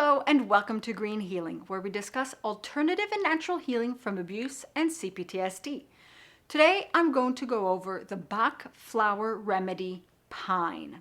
Hello and welcome to Green Healing, where we discuss alternative and natural healing from abuse and CPTSD. Today I'm going to go over the Bach Flower Remedy Pine.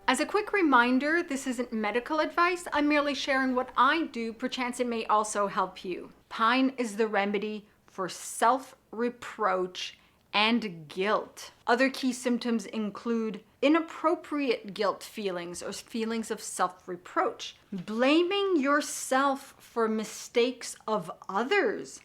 As a quick reminder, this isn't medical advice. I'm merely sharing what I do, perchance it may also help you. Pine is the remedy for self-reproach and guilt. Other key symptoms include inappropriate guilt feelings or feelings of self-reproach, blaming yourself for mistakes of others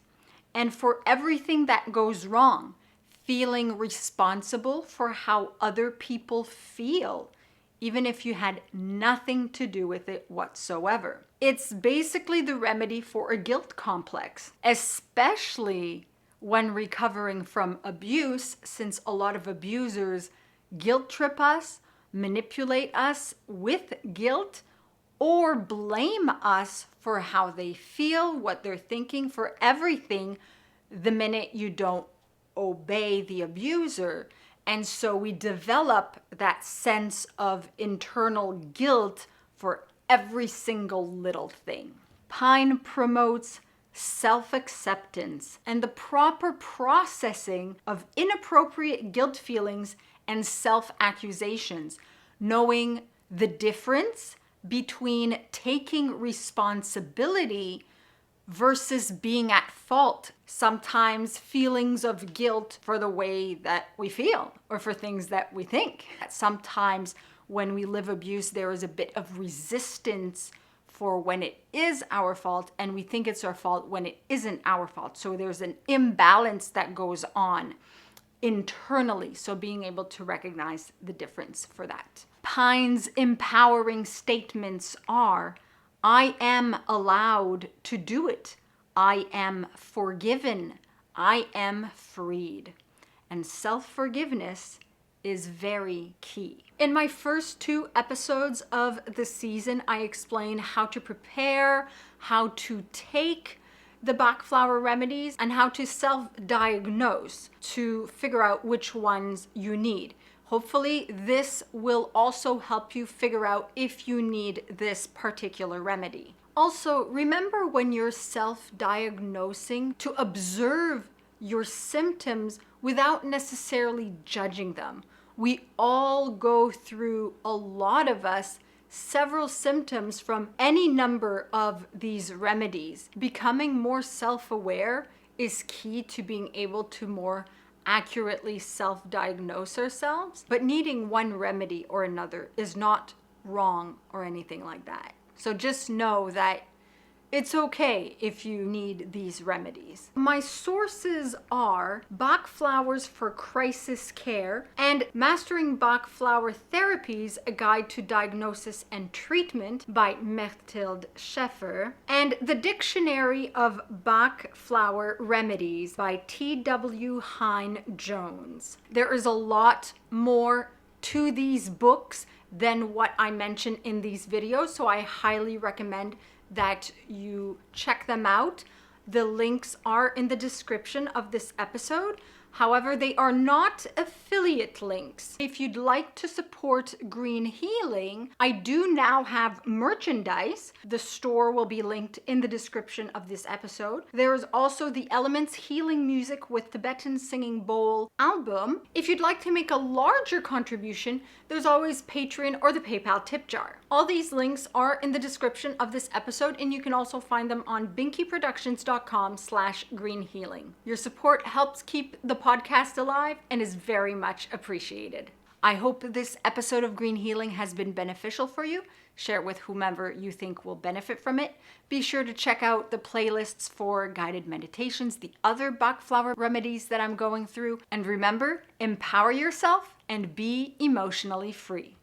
and for everything that goes wrong, feeling responsible for how other people feel, even if you had nothing to do with it whatsoever. It's basically the remedy for a guilt complex, especially when recovering from abuse, since a lot of abusers guilt trip us, manipulate us with guilt, or blame us for how they feel, what they're thinking, for everything the minute you don't obey the abuser. And so we develop that sense of internal guilt for every single little thing. Pine promotes self-acceptance and the proper processing of inappropriate guilt feelings and self-accusations, knowing the difference between taking responsibility versus being at fault. Sometimes feelings of guilt for the way that we feel or for things that we think. Sometimes when we live abuse, there is a bit of resistance for when it is our fault, and we think it's our fault when it isn't our fault. So there's an imbalance that goes on internally. So being able to recognize the difference for that. Pine's empowering statements are, I am allowed to do it. I am forgiven. I am freed. And self-forgiveness is very key. In my first 2 episodes of the season, I explain how to prepare, how to take the Bach Flower Remedies, and how to self-diagnose to figure out which ones you need. Hopefully, this will also help you figure out if you need this particular remedy. Also, remember when you're self-diagnosing to observe your symptoms without necessarily judging them. We all go through, a lot of us, several symptoms from any number of these remedies. Becoming more self-aware is key to being able to more accurately self-diagnose ourselves, but needing one remedy or another is not wrong or anything like that. So just know that it's okay if you need these remedies. My sources are Bach Flowers for Crisis Care and Mastering Bach Flower Therapies, A Guide to Diagnosis and Treatment by Mechtild Scheffer, and The Dictionary of Bach Flower Remedies by T.W. Hine Jones. There is a lot more to these books than what I mention in these videos, so I highly recommend that you check them out. The links are in the description of this episode. However, they are not affiliate links. If you'd like to support Green Healing, I do now have merchandise. The store will be linked in the description of this episode. There is also the Elements Healing Music with Tibetan Singing Bowl album. If you'd like to make a larger contribution, there's always Patreon or the PayPal tip jar. All these links are in the description of this episode, and you can also find them on binkyproductions.com/greenhealing. Your support helps keep the podcast alive and is very much appreciated. I hope this episode of Green Healing has been beneficial for you. Share it with whomever you think will benefit from it. Be sure to check out the playlists for guided meditations, the other Bach Flower remedies that I'm going through. And remember, empower yourself and be emotionally free.